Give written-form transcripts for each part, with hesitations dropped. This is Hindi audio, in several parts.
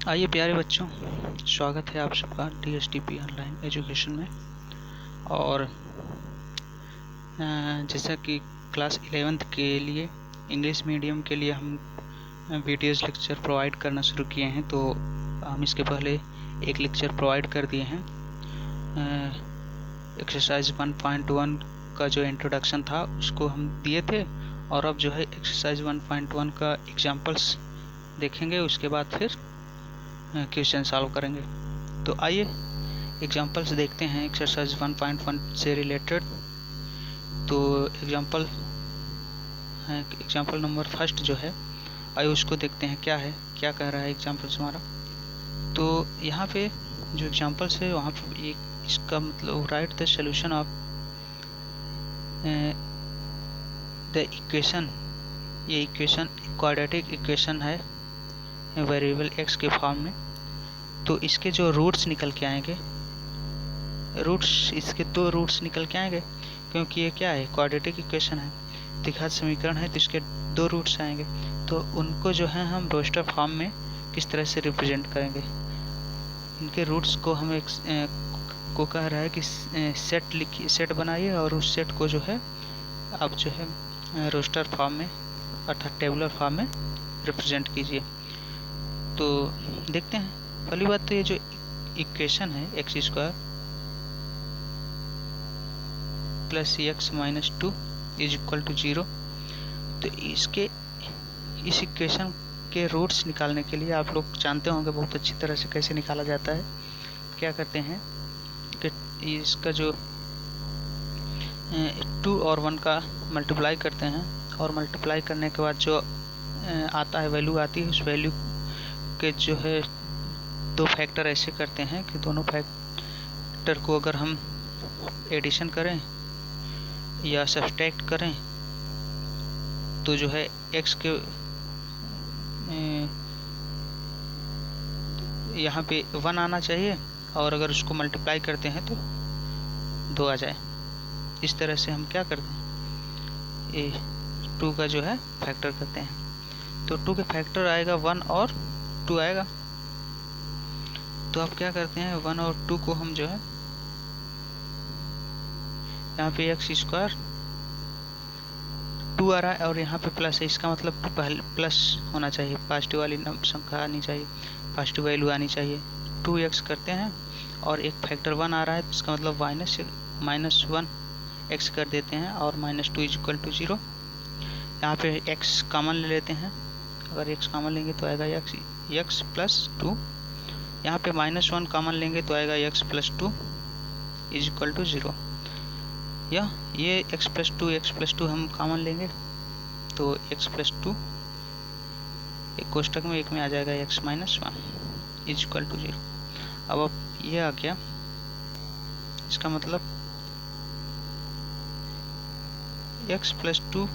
आइए प्यारे बच्चों, स्वागत है आप सबका DSTP ऑनलाइन एजुकेशन में। और जैसा कि क्लास 11th के लिए इंग्लिश मीडियम के लिए हम वीडियोज़ लेक्चर प्रोवाइड करना शुरू किए हैं, तो हम इसके पहले एक लेक्चर प्रोवाइड कर दिए हैं। एक्सरसाइज 1.1 का जो इंट्रोडक्शन था उसको हम दिए थे, और अब जो है एक्सरसाइज 1.1 का एग्जाम्पल्स देखेंगे, उसके बाद फिर क्वेश्चन सॉल्व करेंगे। तो आइए एग्जांपल्स देखते हैं एक्सरसाइज 1.1 से रिलेटेड। तो एग्जांपल नंबर फर्स्ट जो है, आइए उसको देखते हैं क्या है, क्या कह रहा है एग्जांपल्स हमारा। तो यहाँ पे जो एग्जांपल्स है वहाँ पे इसका मतलब right the solution of the equation. ये इक्वेशन क्वाड्रेटिक इक्वेशन है वेरिएबल x के फॉर्म में। तो इसके जो रूट्स निकल के आएंगे, इसके दो रूट्स निकल के आएंगे, क्योंकि ये क्या है, क्वाड्रेटिक इक्वेशन है, द्विघात समीकरण है, तो इसके दो रूट्स आएंगे। तो उनको जो है हम रोस्टर फॉर्म में किस तरह से रिप्रेजेंट करेंगे। इनके रूट्स को हम को कह रहा है कि सेट बनाइए, और उस सेट को जो है आप जो है रोस्टर फॉर्म में अर्थात टेबुलर फॉर्म में रिप्रेजेंट कीजिए। तो देखते हैं। पहली बात तो ये जो इक्वेशन है x² plus x minus 2 is equal to 0, तो इस इक्वेशन के रूट्स निकालने के लिए आप लोग जानते होंगे बहुत अच्छी तरह से कैसे निकाला जाता है। क्या करते हैं कि इसका जो 2 और 1 का मल्टीप्लाई करते हैं, और मल्टीप्लाई करने के बाद जो आता है वैल्यू आती है, उस वैल्यू के जो है दो फैक्टर ऐसे करते हैं कि दोनों फैक्टर को अगर हम एडिशन करें या सब्सट्रैक्ट करें तो जो है x के यहाँ पे 1 आना चाहिए, और अगर उसको मल्टीप्लाई करते हैं तो 2 आ जाए। इस तरह से हम क्या करते हैं, ये 2 का जो है फैक्टर करते हैं। तो 2 के फैक्टर आएगा 1 और 2 आएगा। तो आप क्या करते हैं, 1 और 2 को हम जो है यहाँ पे x² 2 आ रहा है, और यहाँ पे प्लस है, इसका मतलब पहले प्लस होना चाहिए, पॉजिटिव वाली संख्या आनी चाहिए, पॉजिटिव वैल्यू आनी चाहिए। 2x करते हैं और एक फैक्टर 1 आ रहा है, इसका मतलब -1 x कर देते हैं, और -2 इज इक्वल टू 0। यहाँ पे x कॉमन ले लेते हैं, अगर x कॉमन लेंगे तो आएगा x प्लस 2। यहाँ पे -1 कॉमन लेंगे तो आएगा x plus 2 is equal to 0। ये x प्लस 2 हम कॉमन लेंगे तो x प्लस 2 एक कोष्टक में एक में आ जाएगा x minus 1 is equal to 0। अब ये आ गया, इसका मतलब x प्लस 2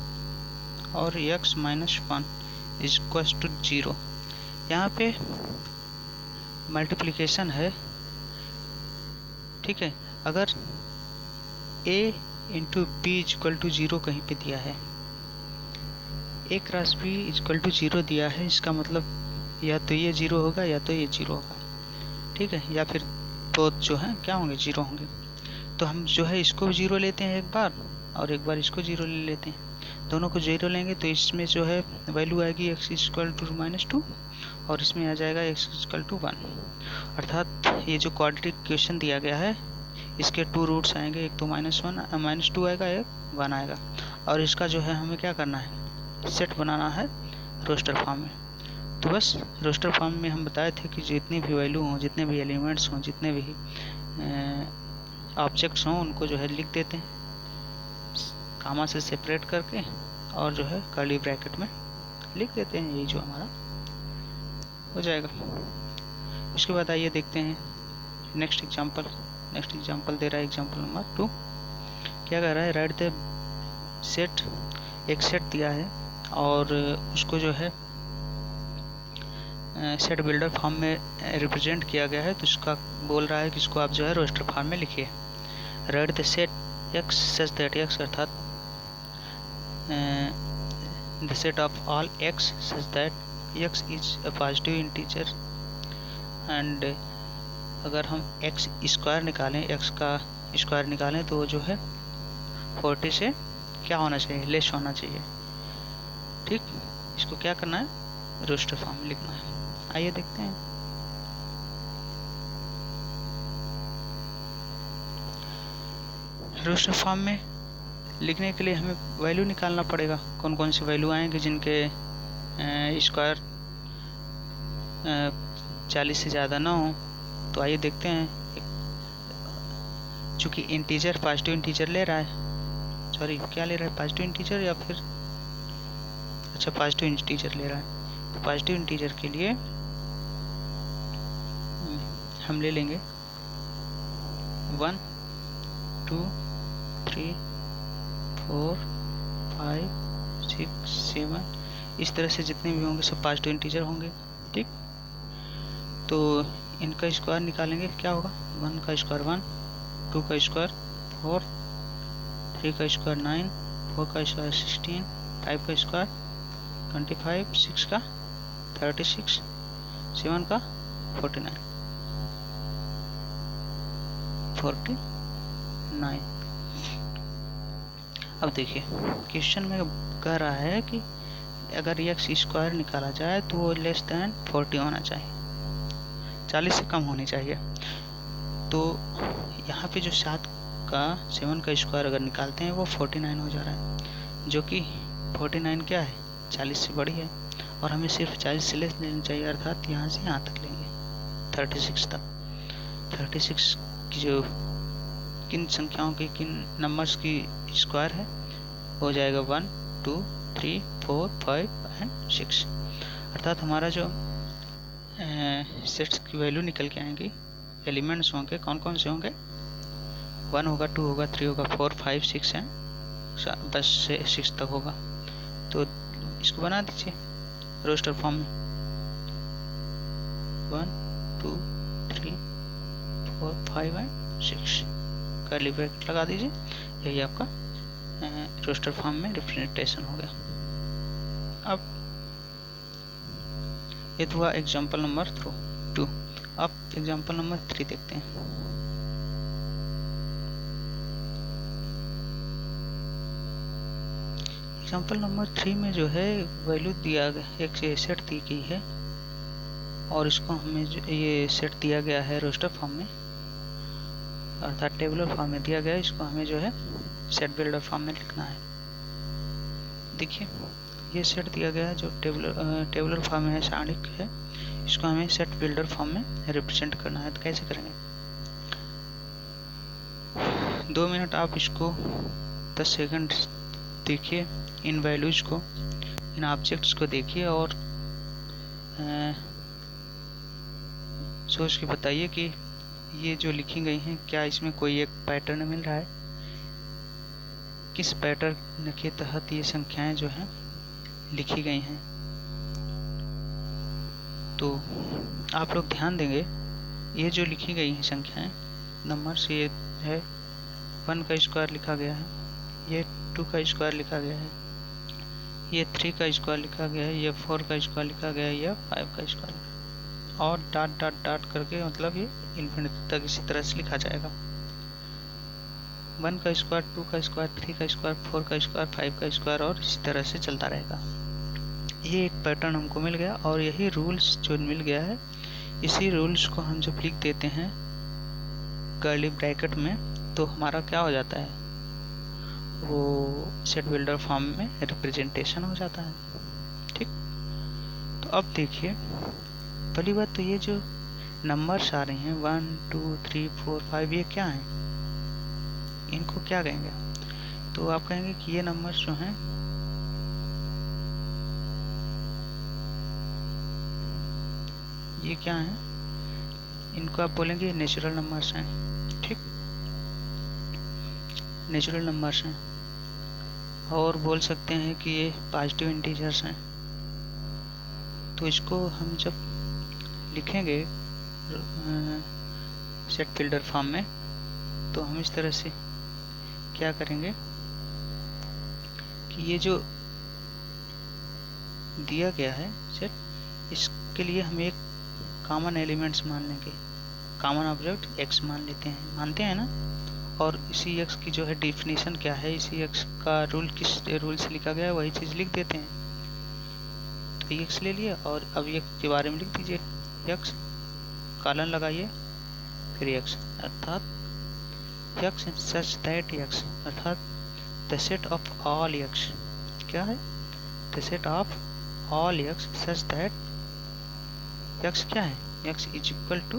और x minus 1 is equal to 0। यहाँ पे मल्टीप्लिकेशन है, ठीक है। अगर a into b equal to 0 कहीं पे दिया है, a cross b equal to 0 दिया है, इसका मतलब या तो ये 0 होगा या तो ये 0 होगा, ठीक है, या फिर बोथ जो है क्या होंगे, 0 होंगे। तो हम जो है इसको 0 लेते हैं एक बार, और एक बार इसको 0 ले लेते हैं। दोनों को 0 लेंगे तो इसमें जो है वैल्यू आएगी x इक्वल टू -2, और इसमें आ जाएगा x इक्वल टू 1। अर्थात ये जो क्वाड्रेटिक इक्वेशन दिया गया है, इसके 2 रूट्स आएंगे, एक तो -2 आएगा, एक 1 आएगा, और इसका जो है हमें क्या करना है, सेट बनाना है रोस्टर फॉर्म में। तो बस रोस्टर फॉर्म में हम बताए थे कि जितनी भी वैल्यू हों, जितने भी एलिमेंट्स हों, जितने भी ऑब्जेक्ट्स हों, उनको जो है लिख देते हैं कामा से सेपरेट करके, और जो है कर्ली ब्रैकेट में लिख देते हैं, यही जो हमारा हो जाएगा। उसके बाद आइए देखते हैं नेक्स्ट एग्जांपल दे रहा है एग्जांपल नंबर 2। क्या कह रहा है, राइट द सेट। एक सेट दिया है और उसको जो है सेट बिल्डर फॉर्म में रिप्रेजेंट किया गया है, तो उसका बोल रहा है कि इसको आप जो है रोस्टर फॉर्म में लिखिए। Right the set x such that x, अर्थात the set of all x such that x is a positive integer and अगर हम एक्स स्क्वायर निकालें, एक्स का स्क्वायर निकालें तो जो है 40 से क्या होना चाहिए, लेस होना चाहिए। ठीक, इसको क्या करना है, रोस्टर फॉर्म में लिखना है। आइए देखते हैं। रोस्टर फॉर्म में लिखने के लिए हमें वैल्यू निकालना पड़ेगा, कौन कौन सी वैल्यू आएंगे जिनके स्क्वायर 40 से ज़्यादा ना हो। तो आइए देखते हैं। चूँकि इंटीजर पॉजिटिव इंटीजर ले रहा है, सॉरी क्या ले रहा है, पॉजिटिव इंटीजर या फिर अच्छा पॉजिटिव इंटीजर ले रहा है। तो पॉजिटिव इंटीजर के लिए हम ले लेंगे 1 2 3 4 5 6 7, इस तरह से जितने भी होंगे सब पॉजिटिव इंटीजर होंगे। ठीक, तो इनका स्क्वायर निकालेंगे, क्या होगा, 1 का स्क्वायर 1, 2 का स्क्वायर 4, 3 का स्क्वायर 9, 4 का स्क्वायर 16, 5 का स्क्वायर 25, 6 का 36, 7 का 49। अब देखिए क्वेश्चन में कह रहा है कि अगर एक्स स्क्वायर निकाला जाए तो वो लेस देन 40 होना चाहिए, 40 से कम होनी चाहिए। तो यहाँ पे जो 7 का स्क्वायर अगर निकालते हैं वो 49 हो जा रहा है, जो कि 49 क्या है, 40 से बड़ी है, और हमें सिर्फ 40 से लेस लेनी चाहिए, अर्थात यहाँ से यहाँ तक लेंगे 36 तक। 36 की जो किन संख्याओं की, किन नंबर्स की स्क्वायर है, हो जाएगा 1 2 3 4 5 एंड 6, अर्थात हमारा जो सेट्स की वैल्यू निकल के आएंगी, एलिमेंट्स होंगे, कौन कौन से होंगे, 1 होगा, 2 होगा, 3 होगा, 4 5 6 एंड बस से 6 तक होगा। तो इसको बना दीजिए रोस्टर फॉर्म में, 1 2 3 4 5 एंड 6 कर्ली ब्रैकेट लगा दीजिए। यही आपका रोस्टर फॉर्म में रिप्रेजेंटेशन हो गया। अब ये तो हुआ एग्जाम्पल नंबर 2। अब एग्जाम्पल नंबर 3 देखते हैं। एग्जाम्पल नंबर 3 में जो है वैल्यू दिया गया, एक सेट दी गई है और इसको हमें जो ये सेट दिया गया है रोस्टर फॉर्म में, अर्थात टेबुलर फॉर्म में दिया गया है, इसको हमें जो है सेट बिल्डर फॉर्म में लिखना है। देखिए ये सेट दिया गया है जो टेबुलर फॉर्म में है, सारणिक है, इसको हमें सेट बिल्डर फॉर्म में रिप्रेजेंट करना है। तो कैसे करेंगे, 2 मिनट आप इसको 10 सेकंड देखिए, इन वैल्यूज को, इन ऑब्जेक्ट्स को देखिए और सोच के बताइए कि ये जो लिखी गई हैं क्या इसमें कोई एक पैटर्न मिल रहा है, किस पैटर्न के तहत ये संख्याएं जो हैं लिखी गई हैं। तो आप लोग ध्यान देंगे, ये जो लिखी गई हैं संख्याएं, नंबर्स, ये है 1 का स्क्वायर लिखा गया है, ये 2 का स्क्वायर लिखा गया है, ये 3 का स्क्वायर लिखा गया है, ये 4 का स्क्वायर लिखा गया है, ये 5 का स्क्वायर, और डॉट डॉट डॉट करके मतलब ये इन्फिनिटी तक इसी तरह से लिखा जाएगा। 1 का स्क्वायर, 2 का स्क्वायर, 3 का स्क्वायर, 4 का स्क्वायर, 5 का स्क्वायर, और इसी तरह से चलता रहेगा। ये एक पैटर्न हमको मिल गया और यही रूल्स जो मिल गया है, इसी रूल्स को हम जब लिख देते हैं कर्ली ब्रैकेट में तो हमारा क्या हो जाता है, वो सेट बिल्डर फॉर्म में रिप्रेजेंटेशन हो जाता है। ठीक, तो अब देखिए पहली बात तो ये जो नंबर्स आ रहे हैं 1 2 3 4 5, ये क्या हैं, इनको क्या कहेंगे, तो आप कहेंगे कि ये नंबर्स जो हैं ये क्या हैं, इनको आप बोलेंगे नेचुरल नंबर्स हैं। ठीक, नेचुरल नंबर्स हैं, और बोल सकते हैं कि ये पॉजिटिव इंटीजर्स हैं। तो इसको हम जब लिखेंगे सेट बिल्डर फॉर्म में तो हम इस तरह से क्या करेंगे कि ये जो दिया गया है सेट, इसके लिए हम एक कॉमन एलिमेंट्स मान लेंगे, कॉमन ऑब्जेक्ट x मान लेते हैं, मानते हैं ना। और इसी x की जो है डिफिनीशन क्या है, इसी x का रूल किस रूल से लिखा गया है वही चीज़ लिख देते हैं। तो x ले लिए और अब x के बारे में लिख दीजिए, x कॉलन लगाइए फिर x, अर्थात x सच दैट x, अर्थात the set of all x, क्या है, the set of all x such that x क्या है, x is equal to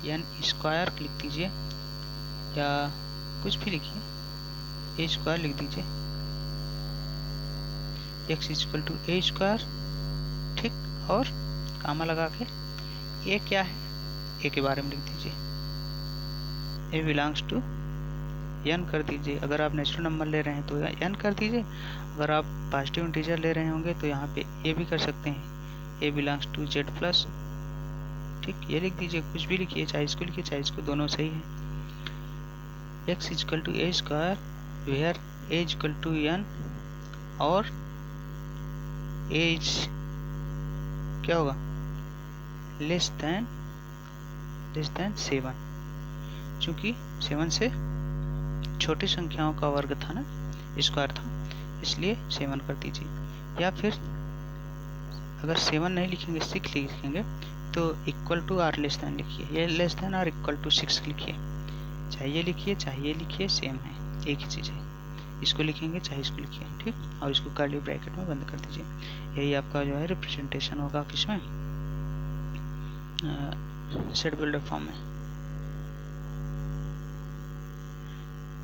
n square लिख दीजिए या कुछ भी लिखिए, a स्क्वायर लिख दीजिए, x is equal to a square, ठीक। और कामा लगा के a क्या है, a के बारे में लिख दीजिए, a बिलोंग्स टू n कर दीजिए। अगर आप नेचुरल नंबर ले रहे हैं तो n कर दीजिए, अगर आप पॉजिटिव इंटीजर ले रहे होंगे तो यहाँ पे a भी कर सकते हैं, a belongs to z plus, ठीक। ये लिख दीजिए, कुछ भी लिखिए, चाहे इसको लिखिए चाहे इसको, दोनों सही है। x is equal to a square where a is equal to n और a इज क्या होगा, लेस देन 7, चूँकि 7 से छोटी संख्याओं का वर्ग था ना, स्क्वायर था, इसलिए 7 कर दीजिए। या फिर अगर 7 नहीं लिखेंगे 6 लिखेंगे तो equal to or less than लिखिए, ये less than or equal to 6 लिखिए, चाहे ये लिखिए चाहे ये लिखिए, सेम है, एक ही चीज़ है, इसको लिखेंगे चाहे इसको लिखिए, ठीक। और इसको कर्ली ब्रैकेट में बंद कर दीजिए। यही आपका जो है रिप्रेजेंटेशन होगा किसमें, सेट बिल्डर फॉर्म में,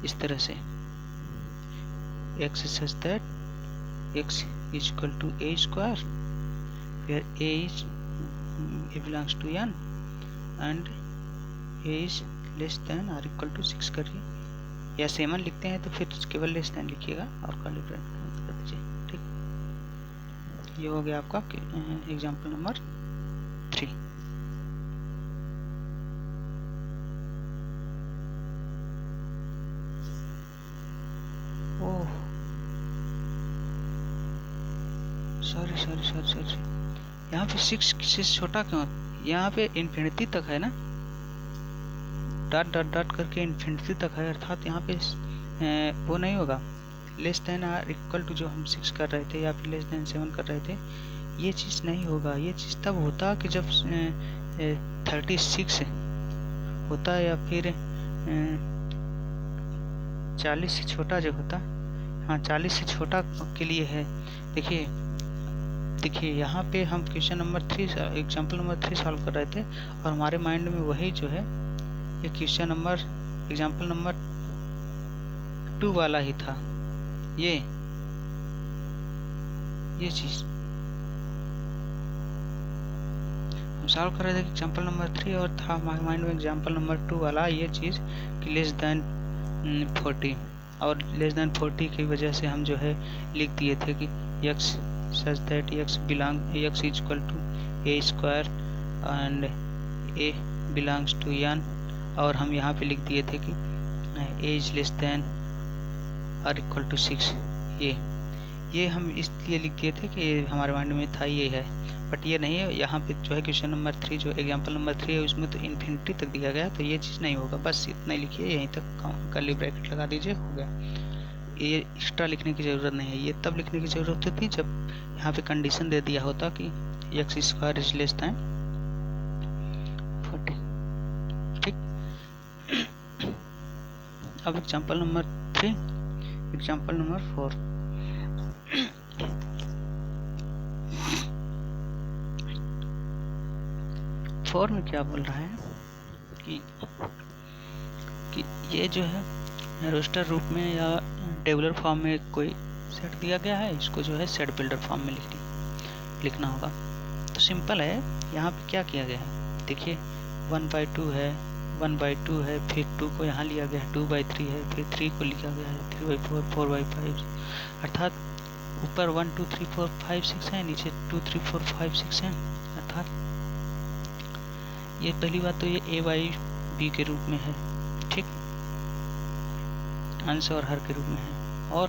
इस तरह से x such that x is equal to a square where a belongs to n and a is less than or equal to 6 करिए, या 7 लिखते हैं तो फिर केवल लेस देन लिखिएगा और कर्ली ब्रैकेट कर दीजिए, ठीक। ये हो गया आपका एग्जाम्पल नंबर 3। ओह सॉरी, यहाँ पे 6 से छोटा क्यों, यहाँ पे इन्फिनिटी तक है ना, डॉट करके इन्फिनिटी तक है, अर्थात यहाँ पे वो नहीं होगा, less than or equal to जो हम 6 कर रहे थे या फिर लेस देन 7 कर रहे थे, ये चीज़ नहीं होगा। ये चीज़ तब होता कि जब 36 होता या फिर 40 से छोटा जो होता, हाँ 40 से छोटा के लिए है। देखिए यहाँ पे हम question number 3 example number 3 solve कर रहे थे और हमारे माइंड में वही जो है ये क्वेश्चन नंबर एग्जाम्पल नंबर 2 वाला ही था, ये चीज़ हम सॉल्व कर रहे थे एग्जाम्पल नंबर 3 और था हमारे माइंड में एग्जाम्पल नंबर 2 वाला ये चीज़ कि लेस देन 40, और लेस देन 40 की वजह से हम जो है लिख दिए थे कि x such that x is equal to a square and a belongs to n, और हम यहाँ पे लिख दिए थे कि a is less than or equal to 6। ये हम इसलिए लिख दिए थे कि हमारे माइंड में था ये है, बट ये नहीं है। यहाँ पे जो है क्वेश्चन नंबर 3 जो एग्जाम्पल नंबर 3 है उसमें तो इन्फिनिटी तक दिया गया, तो ये चीज़ नहीं होगा, बस इतना ही लिखिए, यहीं तक कर्ली ब्रैकेट लगा दीजिए, हो गया। ये एक्स्ट्रा लिखने की ज़रूरत नहीं है, ये तब लिखने की ज़रूरत होती जब यहाँ पे कंडीशन दे दिया होता कि x square is less than 40, ठीक। अब एग्जाम्पल नंबर 3, एग्जाम्पल नंबर 4। में क्या बोल रहा है कि ये जो है रोस्टर रूप में या टेबुलर फॉर्म में कोई सेट दिया गया है, इसको जो है सेट बिल्डर फॉर्म में लिखना होगा। तो सिंपल है, यहाँ पे क्या किया गया है, देखिए 1/2 है, 1/2 है, फिर 2 को यहाँ लिया गया है, 2/3 है, फिर 3 को लिखा गया है, 3/4, 4/5, अर्थात ऊपर 1 2 3 4 5 6 है, नीचे 2 3 4 5 6 है, अर्थात ये पहली बात तो ये a/b के रूप में है, ठीक, अंश और हर के रूप में है। और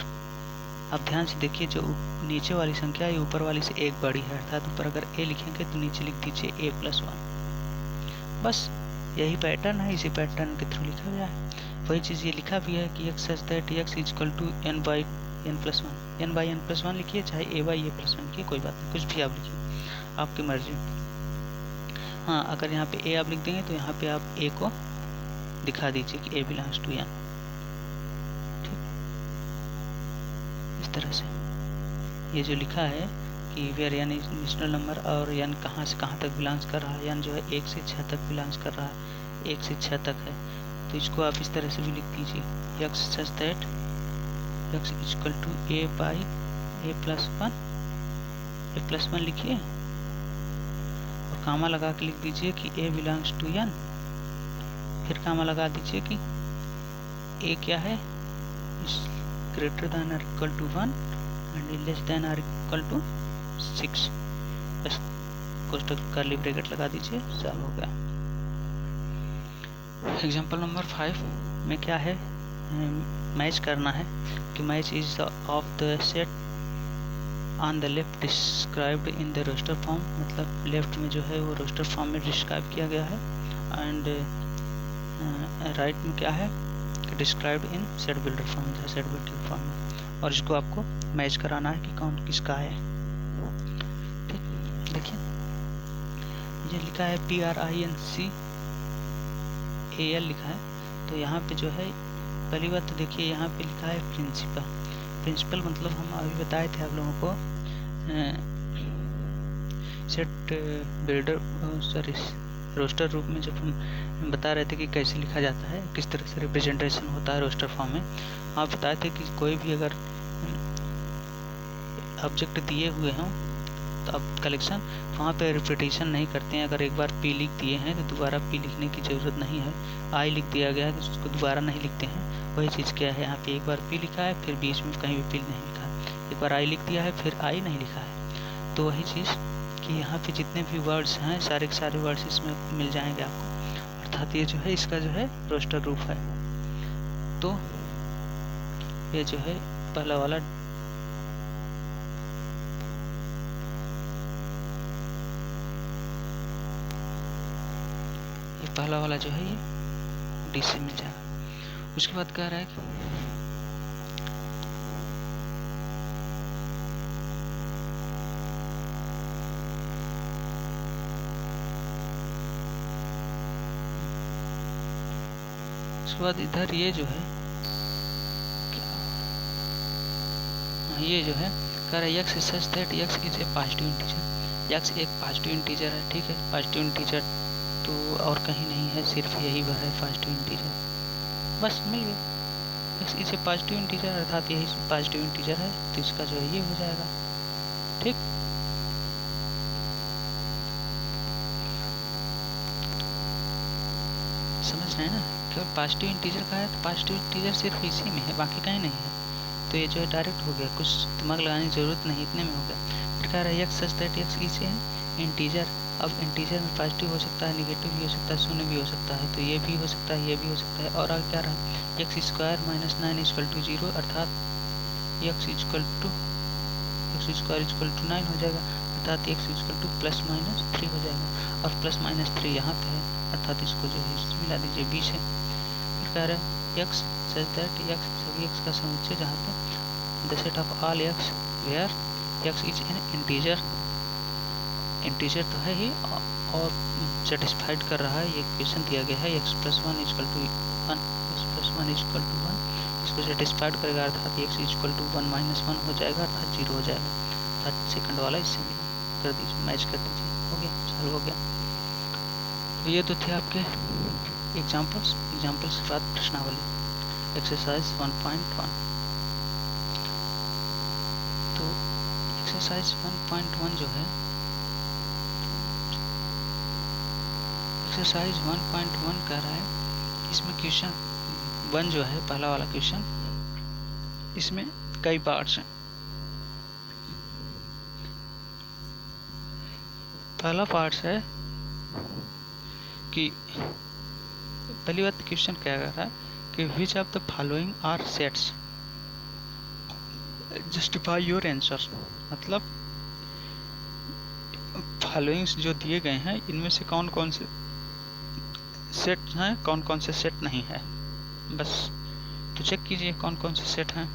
अब ध्यान से देखिए, जो नीचे वाली संख्या है ऊपर वाली से एक बड़ी है, अर्थात ऊपर अगर a लिखेंगे तो नीचे लिख दीजिए a+1। बस यही पैटर्न है, इसी पैटर्न के थ्रू लिखा गया है। वही चीज़ ये लिखा भी है कि x such that x equal to n/n+1, n/n+1 लिखिए, चाहे a/a+1 लिखिए, कोई बात नहीं, कुछ भी आप लिखिए, आपकी मर्जी। हाँ, अगर यहाँ पे a आप लिख देंगे तो यहाँ पे आप a को दिखा दीजिए कि a बिलोंग्स टू n। ठीक, इस तरह से ये जो लिखा है कि where n is natural number और n कहाँ से कहाँ तक बिलोंग्स कर रहा है, n जो है 1 से 6 तक बिलोंग्स कर रहा है, 1 से 6 तक है, तो इसको आप इस तरह से भी लिख दीजिए, x such that x equal to a/a+1 लिखिए और कामा लगा के लिख दीजिए कि a बिलोंग्स टू n। फिर कामा लगा दीजिए कि a क्या है, इज ग्रेटर देन और equal to 1 and less than और इक्वल टू 6। बस कोष्टक कर्ली ब्रैकेट लगा दीजिए, सॉल्व हो गया। एग्जाम्पल नंबर 5 में क्या है, मैच करना है कि match is of the set on the left described in the roster form, मतलब लेफ्ट में जो है वो रोस्टर फॉर्म में डिस्क्राइब किया गया है, एंड राइट में क्या है कि described in set builder form, set builder form में, और इसको आपको मैच कराना है कि कौन किसका है। ठीक, देखिए ये लिखा है PRINCAL लिखा है, तो यहाँ पे जो है पहली बात तो देखिए यहाँ पे लिखा है प्रिंसिपल मतलब हम अभी बताए थे आप लोगों को सेट बिल्डर सॉरी रोस्टर रूप में, जब हम बता रहे थे कि कैसे लिखा जाता है, किस तरह से रिप्रेजेंटेशन होता है रोस्टर फॉर्म में। आप बताए थे कि कोई भी अगर ऑब्जेक्ट दिए हुए हों तो अब कलेक्शन वहाँ पे रिपीटेशन नहीं करते हैं। अगर एक बार p लिख दिए हैं तो दोबारा p लिखने की ज़रूरत नहीं है। i लिख दिया गया है तो उसको दोबारा नहीं लिखते हैं। वही चीज़ क्या है, यहाँ पे एक बार p लिखा है, फिर बीच में कहीं भी p नहीं लिखा है, एक बार i लिख दिया है, फिर i नहीं लिखा है। तो वही चीज़ कि यहाँ पे जितने भी वर्ड्स हैं सारे के सारे वर्ड्स इसमें मिल जाएंगे आपको, अर्थात ये जो है इसका जो है रोस्टर रूप है। तो ये जो है पहला वाला जो है ये डी से मिल जाएगा। उसके बाद कह रहा है कि उसके बाद इधर ये जो है ये जो है कह रहा है x such that x is a positive integer. x एक पॉजिटिव इंटीजर है, ठीक है, पॉजिटिव इंटीजर तो और कहीं नहीं है, सिर्फ यही वह है पॉजिटिव इंटीजर, बस मिल गया। x is a positive integer अर्थात यही पॉजिटिव इंटीजर है, तो इसका जो है ये हो जाएगा। ठीक, समझ रहे हैं ना, केवल पॉजिटिव इंटीजर का है तो पॉजिटिव इंटीजर सिर्फ इसी में है, बाकी कहीं नहीं है। तो ये जो है डायरेक्ट हो गया, कुछ दिमाग लगाने की जरूरत नहीं, इतने में हो गया। फिर कह रहा है x such that x is a integer. अब इंटीजर में पॉजिटिव हो सकता है, निगेटिव भी हो सकता है, शून्य भी हो सकता है, तो ये भी हो सकता है, ये भी हो सकता है। और आगे क्या रहा, x square minus 9 equal to 0 अर्थात x स्क्वायर इक्वल टू 9 हो जाएगा, अर्थात x equal two plus minus 3 हो जाएगा, और प्लस माइनस 3 यहाँ पे है, अर्थात इसको जो है मिला दीजिए 20 है। फिर कह रहे हैं x सच दैट x सभी x का समुच्चय जहाँ पे the set of all x where x is an integer, integer तो है ही और सेटिस्फाइड कर रहा है। ये क्वेश्चन दिया गया है x plus 1 equal to 1, x plus 1 equal to 1, इसको सेटिस्फाइड करेगा अर्थात x इक्वल टू 1 माइनस 1 हो जाएगा, अर्थात 0 हो जाएगा, अर्थात सेकंड वाला इससे कर दीजिए, मैच कर दीजिए, हो गया, सॉल्व हो गया। तो ये तो थे आपके एग्जाम्पल्स के बाद प्रश्नावली एक्सरसाइज 1.1। तो एक्सरसाइज 1.1 जो है, एक्सरसाइज 1.1 कह रहा है, इसमें क्वेश्चन 1 जो है पहला वाला क्वेश्चन, इसमें कई पार्ट्स हैं। पहला पार्ट है कि पहली बात क्वेश्चन क्या कह रहा है कि which of the following are sets justify your answer, मतलब फॉलोइंग्स जो दिए गए हैं इनमें से कौन कौन से सेट हैं, कौन कौन से सेट नहीं है, बस तो चेक कीजिए कौन कौन से सेट हैं।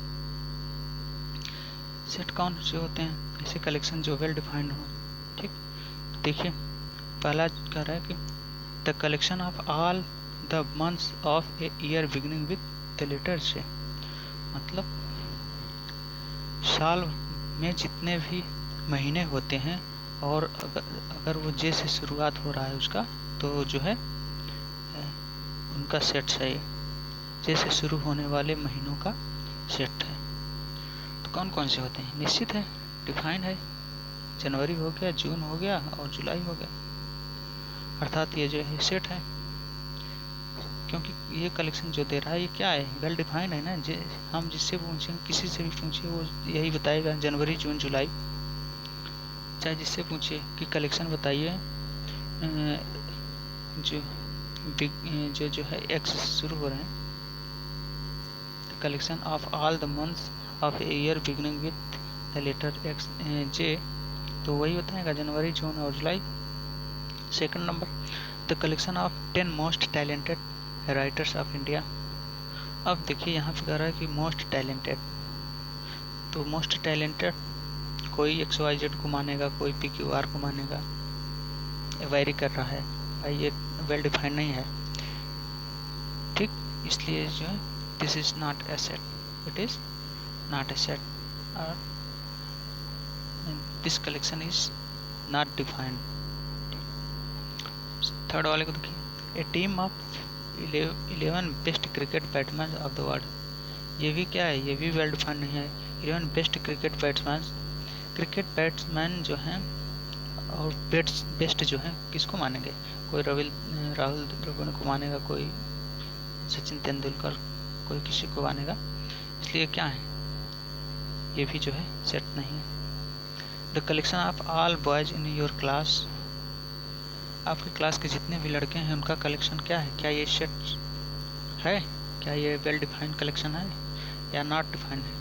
सेट कौन से होते हैं? ऐसे कलेक्शन जो वेल डिफाइंड हो। ठीक, देखिए पहला कह रहा है कि the collection of all the months of a year beginning with the letter J, मतलब साल में जितने भी महीने होते हैं और अगर वो जे से शुरुआत हो रहा है उसका, तो जो है उनका सेट है, जे से शुरू होने वाले महीनों का सेट है। तो कौन कौन से होते हैं? निश्चित है, डिफाइन है, जनवरी हो गया, जून हो गया और जुलाई हो गया, अर्थात ये जो है सेट है, क्योंकि ये कलेक्शन जो दे रहा है ये क्या है? वेल डिफाइंड है ना। हम जिससे पूछें, किसी से भी पूछिए वो यही बताएगा, जनवरी जून जुलाई। चाहे जिससे पूछिए कि कलेक्शन बताइए जो है एक्स से शुरू हो रहे हैं, collection of all the months of a year beginning with the letter X J, तो वही होता है जनवरी जून और जुलाई। Second number, the collection of 10 most talented writers of India. अब देखिए यहाँ पे कह रहा है कि मोस्ट टैलेंटेड, तो मोस्ट टैलेंटेड कोई XYZ को मानेगा, कोई PQR को मानेगा, वेरी कर रहा है भाई, ये वेल डिफाइंड नहीं है। ठीक, इसलिए जो है this is not a set, it is not a set, और this collection is not defined. Third वाले को देखिए, a team of 11 best cricket batsman of the world, ये भी क्या है? ये भी वेल डिफाइंड नहीं है। 11 बेस्ट क्रिकेट बैट्समैन जो हैं और बेस्ट जो है किसको मानेंगे? कोई राहुल द्रविड़ को मानेगा, कोई सचिन तेंदुलकर, कोई किसी को मानेगा, इसलिए क्या है? ये भी जो है सेट नहीं है। The collection of all boys in your class, आपकी क्लास के जितने भी लड़के हैं उनका कलेक्शन क्या है? क्या ये सेट है? क्या ये वेल डिफाइंड कलेक्शन है या नॉट डिफाइंड है?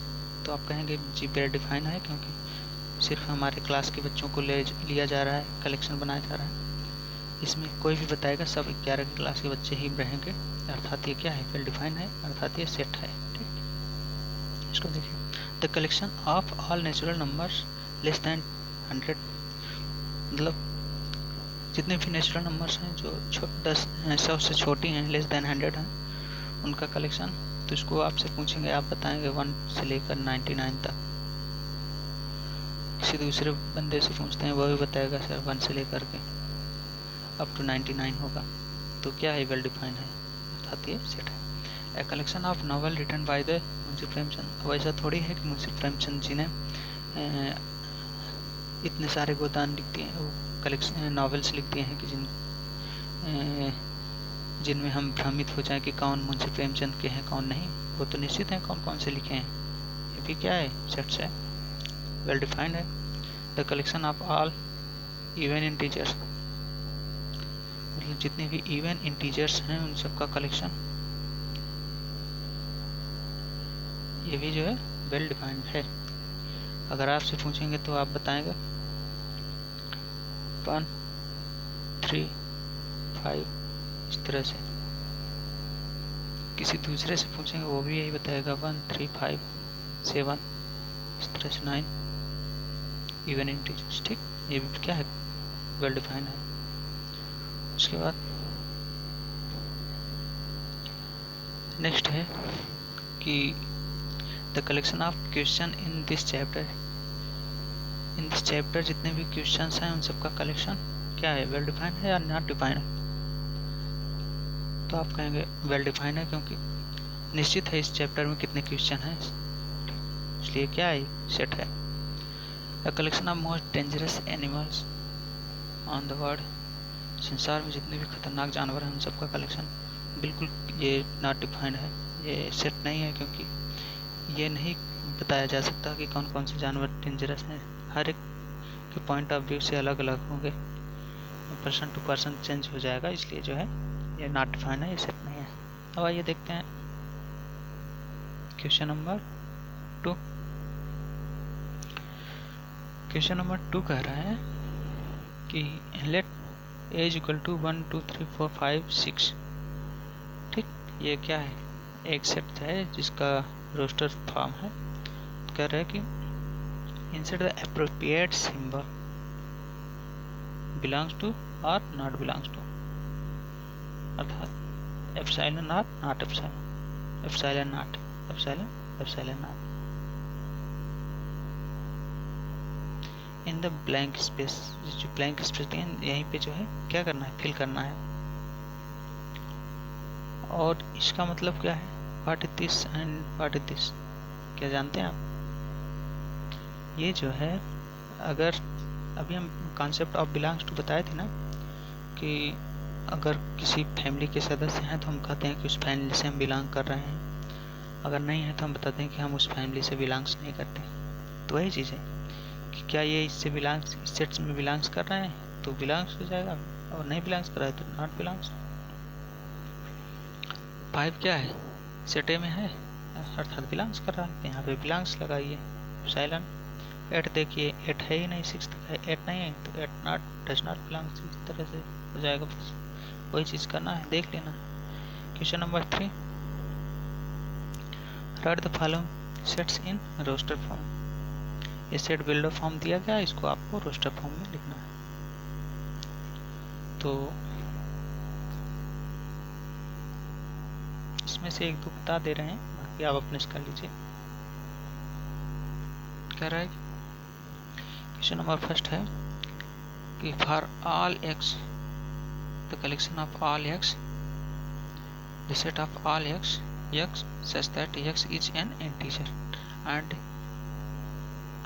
तो आप कहेंगे जी वेल डिफाइंड है, क्योंकि सिर्फ हमारे क्लास के बच्चों को लिया जा रहा है, कलेक्शन बनाया जा रहा है, इसमें कोई भी बताएगा सब 11 की क्लास के बच्चे ही रहेंगे, अर्थात ये क्या है? वेल डिफाइंड है, अर्थात ये सेट है। ठीक, इसको देखिए, the collection of all natural numbers less than 100, मतलब जितने भी नेचुरल नंबर्स हैं जो 100 से छोटी हैं, लेस दैन 100 हैं, उनका कलेक्शन। तो इसको आपसे पूछेंगे, आप बताएंगे 1 से लेकर 99 तक। किसी दूसरे बंदे से पूछते हैं, वो भी बताएगा सर 1 से लेकर के अप टू 99 होगा। तो क्या है? वेल डिफाइंड है, अर्थात ये सेट है। A collection of novel written by the Munshi Premchand, अब ऐसा थोड़ी है कि मुंशी प्रेमचंद जी ने इतने सारे गोदान लिख दिए, वो कलेक्शन नॉवेल्स लिख दिए हैं कि जिनमें हम भ्रमित हो जाए कि कौन मुंशी प्रेमचंद के हैं कौन नहीं। वो तो निश्चित है कौन कौन से लिखे हैं, ये भी क्या है? सेट्स है, वेल डिफाइंड है। The collection of all even integers, मतलब जितने भी इवन इंटीजर्स हैं उन सब का कलेक्शन, ये भी जो है वेल डिफाइंड है। अगर आपसे पूछेंगे तो आप बताएंगे 1, 3, 5, इस तरह से। किसी दूसरे से पूछेंगे वो भी यही बताएगा 1, 3, 5, 7, इस तरह से 9 इवन इंटीजर्स। ठीक, ये भी क्या है? वेल डिफाइंड है। उसके बाद नेक्स्ट है कि the collection of question in this chapter, जितने भी क्वेश्चंस हैं उन सबका कलेक्शन क्या है? वेल डिफाइंड है या नॉट डिफाइंड? तो आप कहेंगे वेल डिफाइंड है, क्योंकि निश्चित है इस चैप्टर में कितने क्वेश्चन हैं, इसलिए क्या है? सेट है। The collection of most dangerous animals on the world, संसार में जितने भी खतरनाक जानवर हैं उन सबका कलेक्शन, बिल्कुल ये नॉट डिफाइंड है, ये सेट नहीं है, क्योंकि ये नहीं बताया जा सकता कि कौन कौन से जानवर डेंजरस हैं। हर एक के पॉइंट ऑफ व्यू से अलग अलग होंगे, पर्सन टू पर्सन चेंज हो जाएगा, इसलिए जो है ये नॉट डिफाइंड है, ये सेट नहीं है। अब आइए देखते हैं क्वेश्चन नंबर 2। क्वेश्चन नंबर 2 कह रहा है कि लेट एज इक्वल टू 1 2 3 4 5 6। ठीक, ये क्या है, एक सेट है जिसका रोस्टर फॉर्म है। कह रहा है कि insert the appropriate symbol belongs to or not belongs to, अर्थात एप्सिलॉन और not epsilon, epsilon not epsilon, epsilon not in the blank space. जो ब्लैंक स्पेस यहीं पे जो है क्या करना है, फिल करना है। और इसका मतलब क्या है, what is this and what is this, क्या जानते हैं आप? ये जो है, अगर अभी हम कॉन्सेप्ट ऑफ बिलोंग्स टू बताए थे ना, कि अगर किसी फैमिली के सदस्य हैं तो हम कहते हैं कि उस फैमिली से हम बिलोंग कर रहे हैं, अगर नहीं है तो हम बताते हैं कि हम उस फैमिली से बिलोंग्स नहीं करते। तो वही चीज़ है कि क्या ये इससे बिलोंग्स, इस सेट्स में बिलोंग्स कर रहे हैं तो बिलोंग्स हो जाएगा, और नहीं बिलोंग्स कर रहा है तो नॉट बिलोंग्स। 5 क्या है, सेट ए में है अर्थात बिलोंग्स कर रहा है, यहाँ पे बिलोंग्स लगाइए साइलन। 8 देखिए 8 है ही नहीं, 6 है 8 नहीं है तो 8 नॉट डज नॉट बिलोंग्स, इस तरह से हो जाएगा। बस वही चीज़ करना है, देख लेना। Question number 3, write the following sets in roster form. ये सेट बिल्डर फॉर्म दिया गया, इसको आपको रोस्टर फॉर्म में लिखना है। तो इसमें से 1 2 बता दे रहे हैं, बाकी आप अपने से कर लीजिए। कह रहा है क्वेश्चन नंबर फर्स्ट है कि for all x the collection of all x, the set of all x x such that x is an integer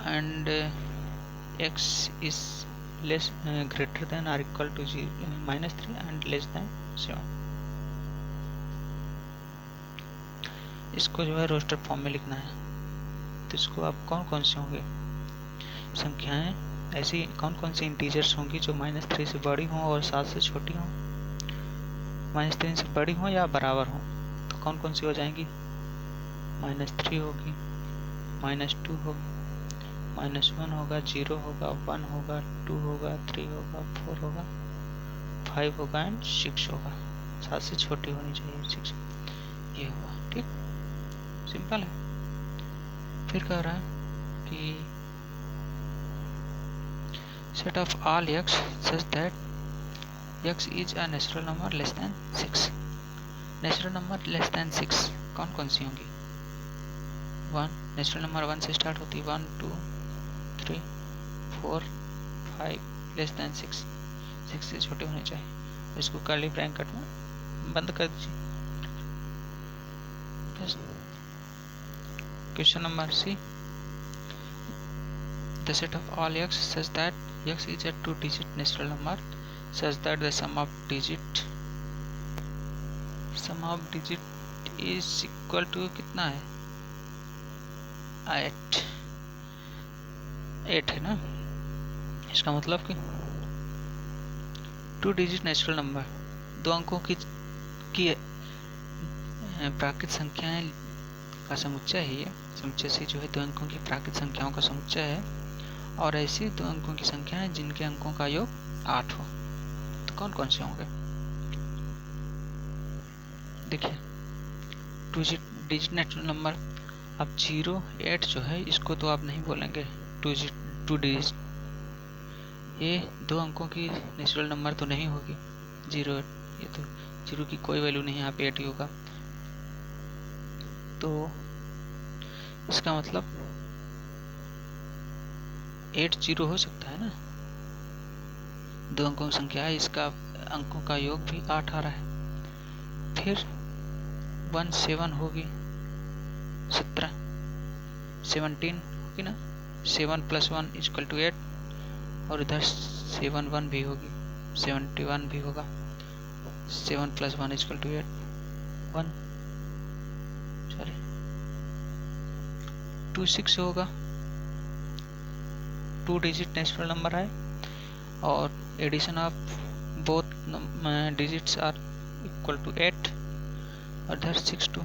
and x is less greater than or equal to -3 and less than 7। इसको जो है रोस्टर फॉर्म में लिखना है। तो इसको आप कौन कौन से होंगे संख्याएं, ऐसी कौन कौन सी इंटीजर्स होंगी जो -3 से बड़ी हों और 7 से छोटी हों, -3 से बड़ी हों या बराबर हों। तो कौन कौन सी हो जाएंगी, -3 होगी, -2 होगी, -1 होगा, 0 होगा, 1 होगा, 2 होगा, 3 होगा, 4 होगा, 5 होगा एंड 6 होगा। 7 से छोटी होनी चाहिए 6, ये हुआ। ठीक, सिंपल है। फिर कह रहा है कि set of all x such that x is a natural number less than 6। Natural number less than 6 कौन कौन सी होंगी, 1 नेचुरल नंबर 1 से स्टार्ट होती है, 1 2 3 4 5 लेस देन 6, 6 से छोटे होने चाहिए। इसको कर्ली ब्रैकेट में बंद कर दीजिए। Question number C, the set of all x such that x is a 2-digit natural number such that the sum of digit is equal to कितना है, 8 है ना। इसका मतलब कि 2-digit नेचुरल नंबर, 2 अंकों की प्राकृत संख्याएं का समुच्चय है। ये समुच्चय से जो है 2 अंकों की प्राकृत संख्याओं का समुच्चय है, और ऐसी 2 अंकों की संख्या है जिनके अंकों का योग 8 हो। तो कौन कौन से होंगे, देखिए 2-digit नेचुरल नंबर। अब 0 8 जो है इसको तो आप नहीं बोलेंगे 2 डिजिट, ये 2 अंकों की नेचुरल नंबर तो नहीं होगी 0 8, ये तो 0 की कोई वैल्यू नहीं है, यहाँ पे 8 ही होगा। तो इसका मतलब 8 0 हो सकता है ना, 2 अंकों की संख्या है, इसका अंकों का योग भी 8 आ रहा है। फिर 1 7 होगी, 17 17 होगी ना, 7 + 1 = 8, और इधर 7 1 भी होगी, 71 भी होगा, 7 + 1 = 8, 2 6 होगा, 2-digit नेचुरल नंबर है, और addition of both digits are equal to 8, और इधर 6 2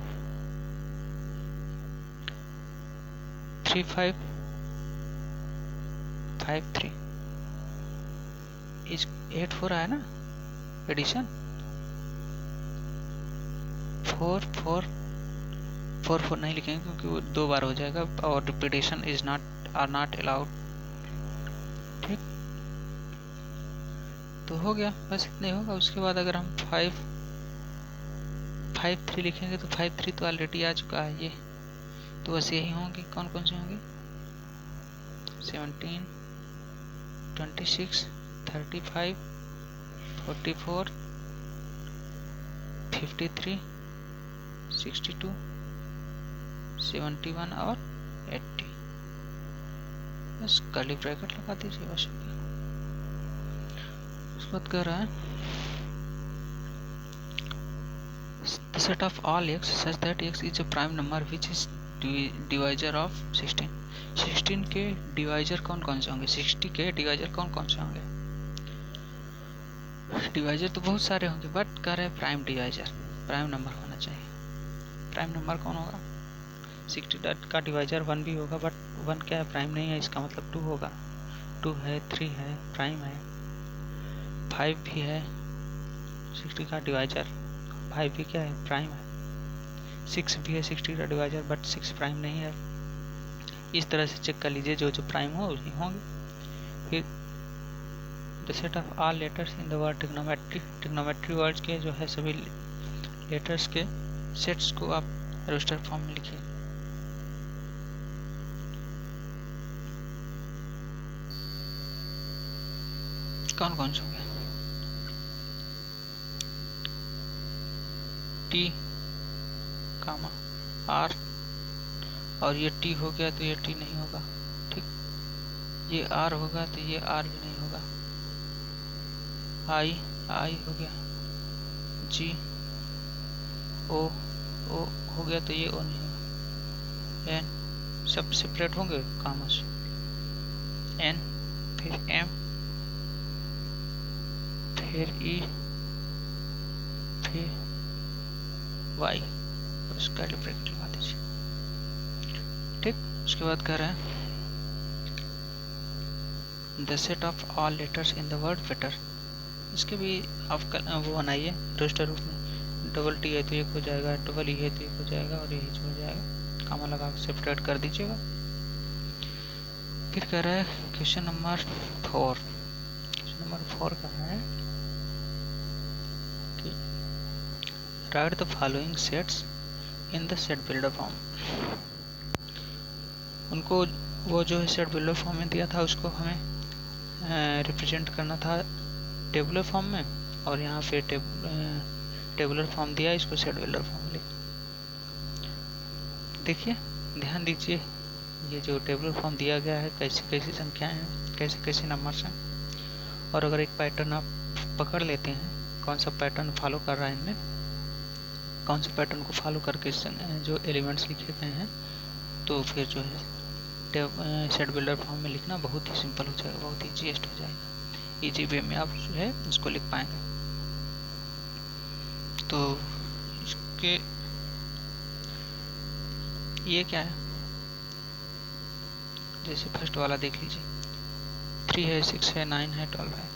3 5 5 3 इस 8 4 आया ना, एडिशन 4 4 4 4 नहीं लिखेंगे क्योंकि वो 2 बार हो जाएगा और repetition is not are not allowed. ठीक, तो हो गया, बस इतना ही होगा। उसके बाद अगर हम 5 3 लिखेंगे तो 5 3 तो ऑलरेडी आ चुका है ये, तो बस यही होंगे। कौन कौन से होंगे? 17 26 35 44 53 62 71 और 80। बस कर्ली ब्रैकेट लगा दीजिए बस। उसके बाद कह रहा है the set of all x such that x is a prime number which is divisor of 16। 16 के डिवाइजर कौन कौन से होंगे? 60 के डिवाइजर कौन कौन से होंगे? डिवाइजर तो बहुत सारे होंगे, बट कह रहे हैं प्राइम डिवाइजर, प्राइम नंबर होना चाहिए। प्राइम नंबर कौन होगा? 60 का डिवाइजर 1 भी होगा, बट 1 क्या है? प्राइम नहीं है, इसका मतलब 2 होगा। 2 है, 3 है, प्राइम है, 5 भी है। 60 का डिवाइजर 5 भी क्या है? प्राइम है। 6 भी है 60 का डिवाइजर, बट 6 प्राइम नहीं है। इस तरह से चेक कर लीजिए, जो जो प्राइम हो वही होंगे। फिर the set of all letters in the word trigonometry. Trigonometry words के जो है सभी लेटर्स के सेट्स को आप रोस्टर फॉर्म में लिखिए। कौन कौन से होंगे? टी कामा आर, और ये टी हो गया तो ये टी नहीं होगा। ठीक, ये आर होगा तो ये आर भी नहीं होगा। आई हो गया। जी ओ हो गया तो ये ओ नहीं होगा। एन सब सेपरेट होंगे कामा से। एन फिर एम फिर ई फिर वाई, उसका ब्रैकेट लगा दीजिए। ठीक, उसके बाद कह रहे हैं the set of all letters in the word better. इसके भी आप वो बनाइए रोस्टर रूप में। डबल टी है तो एक हो जाएगा, डबल ई है तो एक हो जाएगा, और ये हो जाएगा। कामा लगा के सेपरेट कर दीजिएगा। फिर कह रहा है क्वेश्चन नंबर 4। क्वेश्चन नंबर 4 का है कि right the following sets in the set builder form. उनको वो जो है सेट बिल्डर फॉर्म में दिया था, उसको हमें रिप्रेजेंट करना था टेबुलर फॉर्म में, और यहाँ पे टेबुलर फॉर्म दिया, इसको सेट बिल्डर फॉर्म लिख। देखिए, ध्यान दीजिए, ये जो टेबुलर फॉर्म दिया गया है, कैसी कैसी संख्याएं हैं, कैसे कैसे नंबर्स हैं। और अगर एक पैटर्न आप पकड़ लेते हैं, कौन सा पैटर्न फॉलो कर रहा है इनमें, कौन से पैटर्न को फॉलो करके जो एलिमेंट्स लिखे गए हैं, तो फिर जो है सेट बिल्डर फॉर्म में लिखना बहुत ही सिंपल हो जाएगा, बहुत ही ईजीएस्ट हो जाएगा। इजी वे में आप जो है इसको लिख पाएंगे। तो इसके ये क्या है, जैसे फर्स्ट वाला देख लीजिए, 3 है, 6 है, 9 है, 12 है।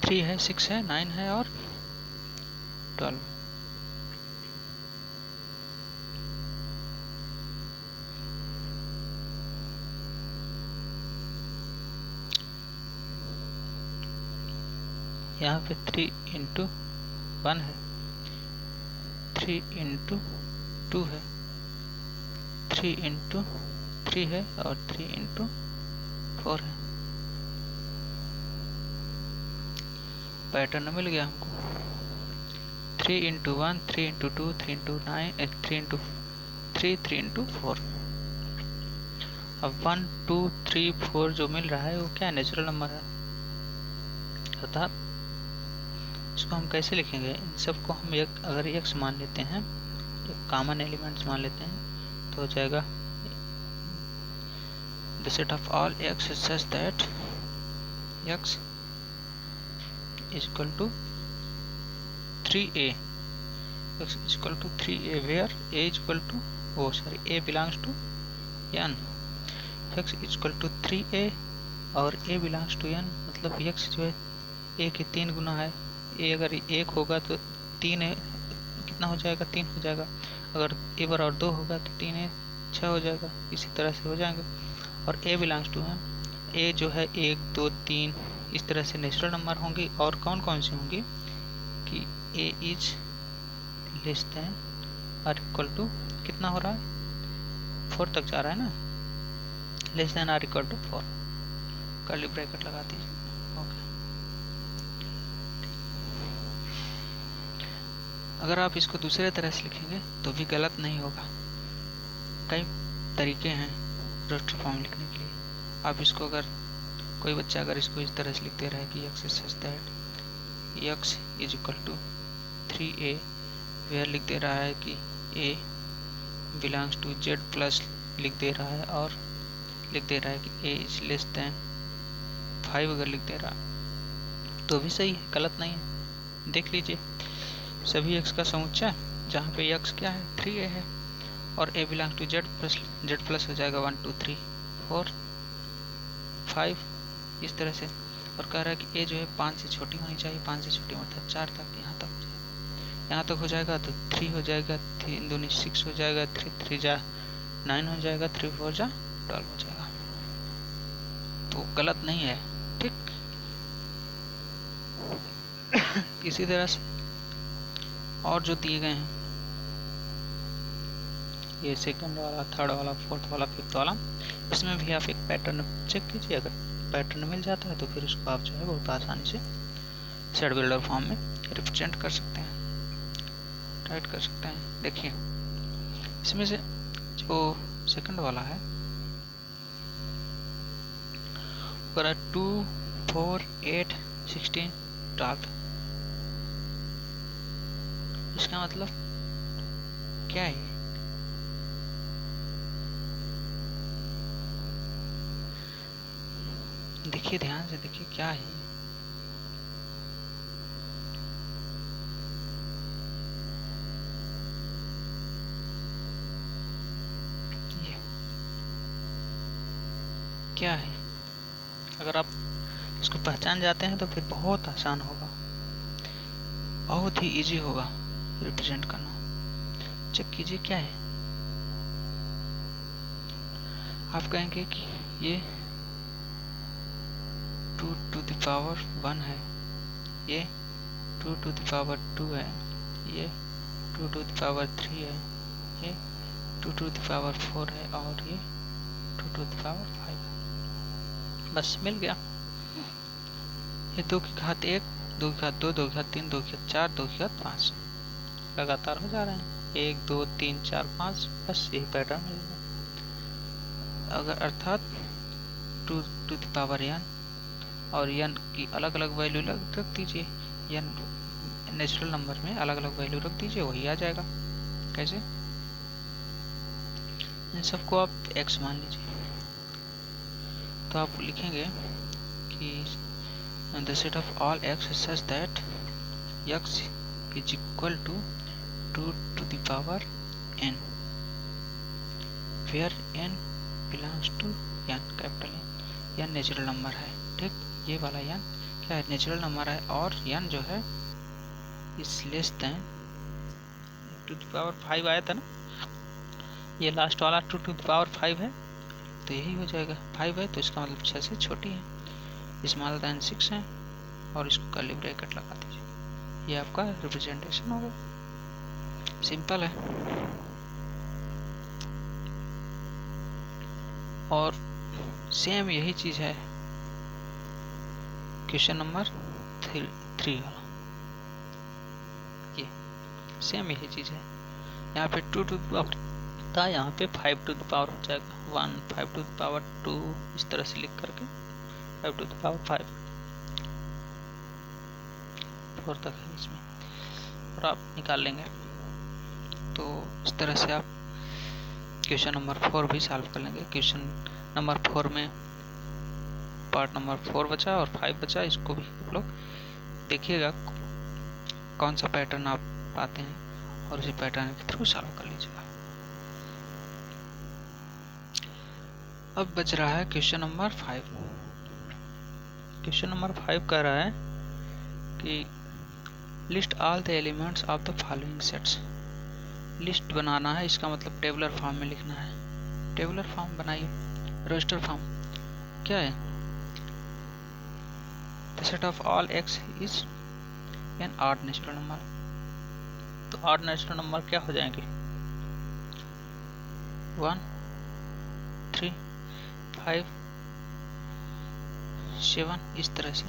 थ्री है, 6 है, 9 है और 12। यहाँ पे 3 इंटू 1 है, 3 इंटू 2 है, 3 इंटू 3 है, और 3 इंटू 4 है। पैटर्न मिल गया हमको। 3 into 1, 3 into 2, 3 into 9, 3 into 3, 3 into 4। अब 1 2 3 4 जो मिल रहा है वो क्या नेचुरल नंबर है, अर्थात इसको हम कैसे लिखेंगे? इन सबको हम एक अगर एक्स मान लेते हैं, तो कॉमन एलिमेंट्स मान लेते हैं, तो हो जाएगा the set of all x such that x is equal to 3a, x is equal to 3a, where a is equal to a belongs to n, x is equal to 3a और a बिलोंग्स टू n, मतलब x जो है a के 3 गुना है। a अगर 1 होगा तो 3 है, कितना हो जाएगा, 3 हो जाएगा। अगर a बराबर 2 होगा तो 3 है 6 हो जाएगा। इसी तरह से हो जाएंगे। और a belongs to n, a जो है 1 2 3 इस तरह से नेचुरल नंबर होंगे। और कौन कौन सी होंगी कि a इज लेस देन और इक्वल टू कितना हो रहा है, 4 तक जा रहा है ना, लेस देन और इक्वल टू 4, कर्ली ब्रैकेट लगा दीजिए। ओके, अगर आप इसको दूसरे तरह से लिखेंगे तो भी गलत नहीं होगा। कई तरीके हैं रोस्टर फॉर्म लिखने के लिए। आप इसको अगर कोई बच्चा अगर इसको इस तरह से लिखते रहे कि x is such that x is equal to 3a, where लिख दे रहा है कि a belongs to z plus लिख दे रहा है, और लिख दे रहा है कि a इज लेस देन 5 अगर लिख दे रहा है तो भी सही है, गलत नहीं है। देख लीजिए सभी x का समुच्चय जहाँ पे x क्या है 3a है, और a belongs to z plus हो जाएगा 1 2 3 4 5 इस तरह से। और कह रहा है कि a जो है 5 से छोटी होनी चाहिए, 5 से छोटी मतलब 4 तक, यहाँ तक हो जाएगा तो 3 हो जाएगा, 3 दूनी 6 हो जाएगा, 3 जा 9 हो जाएगा, 3 4 जा 12 हो जाएगा। तो गलत नहीं है, ठीक। इसी तरह से और जो दिए गए हैं, ये सेकंड वाला, थर्ड वाला, फोर्थ वाला, फिफ्थ वाला, इसमें भी आप एक पैटर्न चेक कीजिए। अगर पैटर्न मिल जाता है तो फिर उसको आप जो है बहुत आसानी से सेट बिल्डर फॉर्म में रिप्रेजेंट कर सकते हैं, राइट कर सकते हैं। देखिए इसमें से जो सेकंड वाला है 2 4 8 16 12, इसका मतलब क्या है? देखिए ध्यान से देखिए क्या है ये, क्या है? अगर आप इसको पहचान जाते हैं तो फिर बहुत आसान होगा, बहुत ही इजी होगा रिप्रेजेंट करना। चेक कीजिए क्या है। आप कहेंगे कि ये 2 to the power 1 है, ये 2 to the power 2 है, ये 2 to the power 3 है, ये 2 to the power 4 है, और ये 2 to the power 5 है। बस मिल गया। ये 2 की घात 1, 2 की घात 2, 2 की घात 3, 2 की घात 4, 2 की घात 5 लगातार हो जा रहे हैं, 1 2 3 4 5, बस यही पैटर्न मिलेगा। अगर अर्थात 2 to the power n और n की अलग अलग वैल्यू रख दीजिए, n नेचुरल नंबर में अलग अलग वैल्यू रख दीजिए, वही आ जाएगा। कैसे? इन सबको आप x मान लीजिए, तो आप लिखेंगे कि the set of all x is such that x is equal to 2 to the power n, where n belongs to n, capital n natural number है, ठीक। ये वाला n क्या है? नेचुरल नंबर है, और n जो है इस less than 2 to the power 5 आया था ना, ये लास्ट वाला 2 to the power 5 है, तो यही हो जाएगा। 5 है तो इसका मतलब 6 से छोटी है, स्मॉलर देन 6 है, और इसको कर्ली ब्रैकेट लगा दीजिए। ये आपका रिप्रेजेंटेशन होगा, सिंपल है। और सेम यही चीज है क्वेश्चन नंबर 3 वाला, ये सेम यही चीज है। यहाँ पे 2 to the power था, यहाँ पे 5 to the power हो जाएगा 1, 5 to the power 2, इस तरह से लिख करके 5 to the power 5 4 तक है इसमें, और आप निकाल लेंगे। तो इस तरह से आप क्वेश्चन नंबर 4 भी सॉल्व कर लेंगे। क्वेश्चन नंबर 4 में पार्ट नंबर 4 बचा और 5 बचा, इसको भी आप लोग देखिएगा कौन सा पैटर्न आप पाते हैं और उसी पैटर्न के थ्रू सॉल्व कर लीजिएगा। अब बच रहा है क्वेश्चन नंबर 5। क्वेश्चन नंबर 5 कह रहा है कि list all the elements of the following sets. List बनाना है, इसका मतलब टेबुलर फॉर्म में लिखना है। टेबुलर फॉर्म बनाइए। रजिस्टर फॉर्म क्या है? The set of all X is an odd natural number. तो ऑड नेचुरल नंबर क्या हो जाएंगे? 1 3 5 7 इस तरह से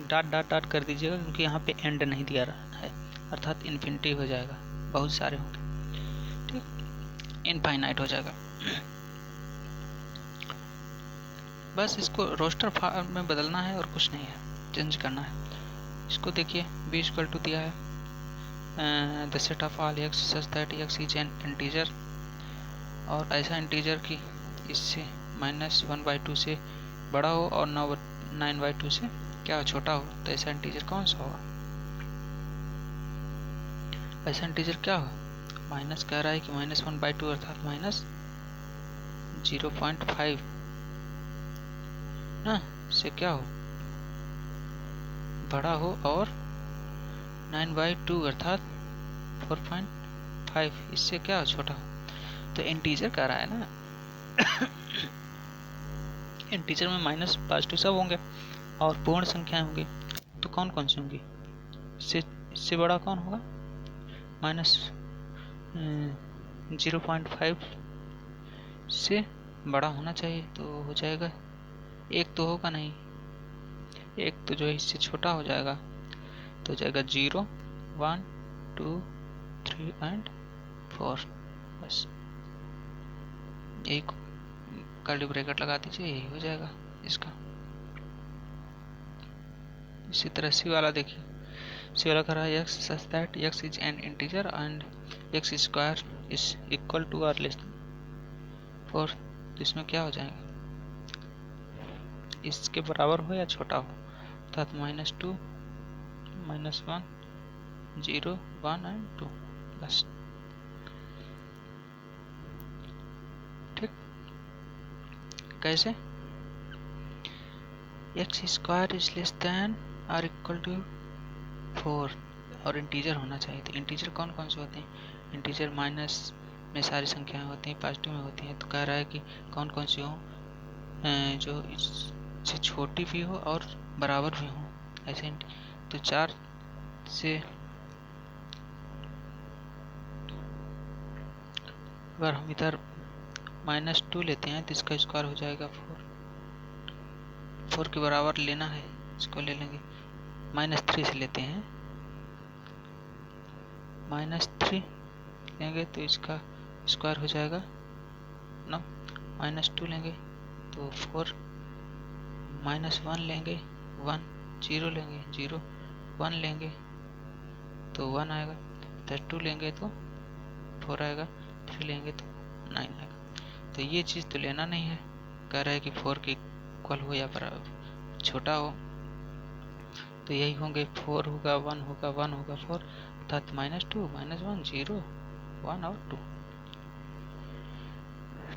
डॉट डॉट डॉट कर दीजिएगा, क्योंकि यहाँ पे एंड नहीं दिया रहा है, अर्थात इन्फिनिटी हो जाएगा, बहुत सारे होंगे, ठीक, इनफाइनाइट हो जाएगा। बस इसको रोस्टर फॉर्म में बदलना है और कुछ नहीं है, चेंज करना है। इसको देखिए, b इक्वल टू दिया है the set of all x such that x is an integer, और ऐसा इंटीजर कि इससे -1/2 से बड़ा हो और 9/2 से क्या हो, छोटा हो। तो ऐसा इंटीजर कौन सा होगा? ऐसा इंटीजर क्या हो? माइनस कह रहा है कि -1/2 अर्थात -0.5 ना से क्या हो, बड़ा हो, और 9/2 अर्थात 4.5 इससे क्या हो, छोटा हो। तो इंटीजर कह रहा है ना इंटीजर में माइनस पॉजिटिव सब होंगे और पूर्ण संख्याएं होंगी, तो कौन कौन सी होंगी? इससे बड़ा कौन होगा? -0.5 से बड़ा होना चाहिए, तो हो जाएगा, एक तो होगा नहीं, एक तो जो है इससे छोटा हो जाएगा, तो हो जाएगा 0 1 2 3 एंड 4। बस एक कर्ली ब्रैकेट लगा दीजिए, यही हो जाएगा इसका। इसी तरह सी वाला देखिए, सी वाला कह रहा है x such that x is an integer and x square is equal to or less than 4। तो इसमें क्या हो जाएगा? इसके बराबर हो या छोटा हो, अर्थात -2 -1 0 1 एंड 2। बस ठीक। कैसे? X square is less than और इक्वल टू 4 और इंटीजर होना चाहिए। तो इंटीजर कौन कौन से होते हैं? इंटीजर माइनस में सारी संख्याएं होती हैं, पॉजिटिव में होती हैं। तो कह रहा है कि कौन कौन सी हो, जो इससे छोटी भी हो और बराबर भी हो ऐसे। तो 4 से अगर हम इधर -2 लेते हैं तो इसका स्क्वायर हो जाएगा 4 के बराबर लेना है, इसको ले लेंगे। -3 से लेते हैं, -3 लेंगे तो इसका स्क्वायर हो जाएगा 9। -2 लेंगे तो 4, -1 लेंगे 1, 0 लेंगे 0, 1 लेंगे तो 1 आएगा, 2 लेंगे तो 4 आएगा, 3 लेंगे तो 9 आएगा। तो ये चीज़ तो लेना नहीं है, कह रहा है कि 4 के इक्वल हो या बराबर छोटा हो, तो यही होंगे, 4 होगा 1 होगा 1 होगा 4, अर्थात -2 -1 0 1 और 2।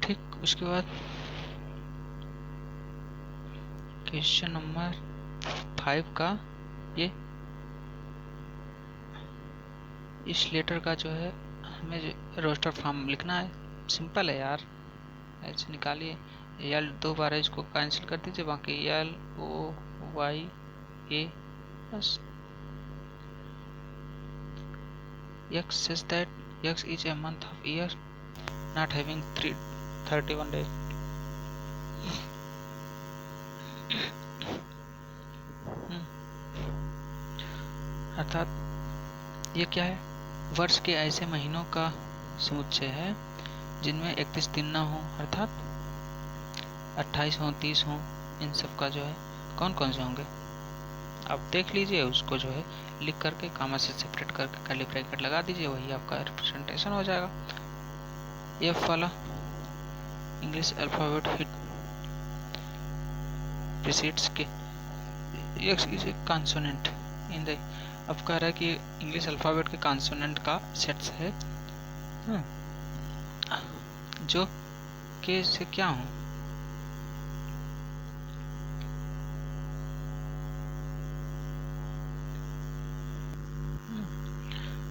ठीक। उसके बाद क्वेश्चन नंबर 5 का ये इस लेटर का जो है हमें रोस्टर फॉर्म लिखना है। सिंपल है यार, ऐसे निकालिए। एल 2 बार है, इसको कैंसिल कर दीजिए, बाकी LOY बस। X says that X is a month of year not having 31 days। अर्थात ये क्या है? वर्ष के ऐसे महीनों का समुच्चय है जिनमें 31 दिन ना हो, अर्थात 28 हो 30 हो, इन सब का जो है कौन कौन से होंगे आप देख लीजिए। उसको जो है लिख करके कामा से सेपरेट करके कर्ली ब्रैकेट लगा दीजिए, वही आपका रिप्रेजेंटेशन हो जाएगा। F वाला इंग्लिश अल्फाबेट हिट प्रीसीड्स के x is a consonant in the, अब कह रहा है कि इंग्लिश अल्फ़ाबेट के कॉन्सोनेंट का सेट्स है जो के से क्या हो,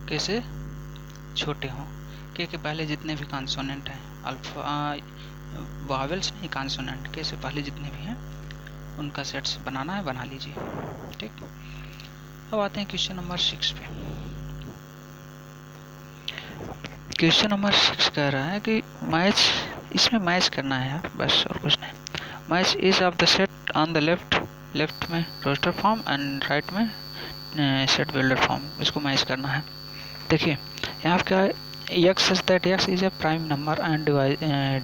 के से छोटे हों। के पहले जितने भी कॉन्सोनेंट हैं, अल्फा वावेल्स नहीं कॉन्सोनेंट, के से पहले जितने भी हैं उनका सेट्स बनाना है, बना लीजिए। ठीक, अब आते हैं क्वेश्चन नंबर 6 पे। क्वेश्चन नंबर 6 कह रहा है कि मैच, इसमें मैच करना है यार, बस और कुछ नहीं। Match is of the set on the left में रोस्टर फॉर्म एंड राइट में सेट बिल्डर फॉर्म, इसको मैच करना है। देखिए यहाँ क्या है, x such that x is a prime number and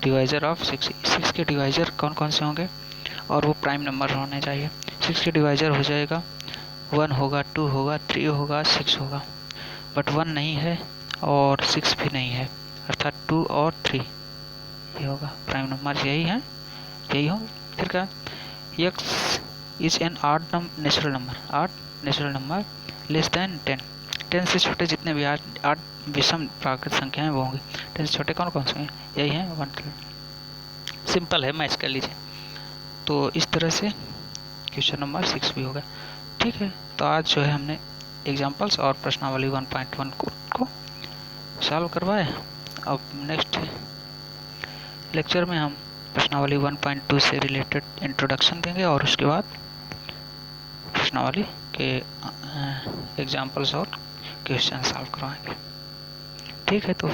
divisor of 6। 6 के डिवाइजर कौन कौन से होंगे, और वो प्राइम नंबर होने चाहिए। 6 के डिवाइजर हो जाएगा 1 होगा, 2 होगा, 3 होगा, 6 होगा, बट 1 नहीं है और 6 भी नहीं है, अर्थात 2 और 3 ये होगा प्राइम नंबर, यही है, यही हो। फिर क्या, x is an odd natural number, odd natural number less than 10। 10 से छोटे जितने भी आठ विषम प्राकृतिक संख्या हैं वो होंगे। 10 से छोटे कौन कौन से हैं, यही है 1। सिंपल है, मैच कर लीजिए। तो इस तरह से क्वेश्चन नंबर 6 भी होगा। ठीक है, तो आज जो है हमने एग्जाम्पल्स और प्रश्नावली 1.1 को सॉल्व करवाए। अब नेक्स्ट लेक्चर में हम प्रश्नावली 1.2 से रिलेटेड इंट्रोडक्शन देंगे और उसके बाद प्रश्नावली के एग्जाम्पल्स और क्वेश्चन सॉल्व करवाएंगे। ठीक है, तो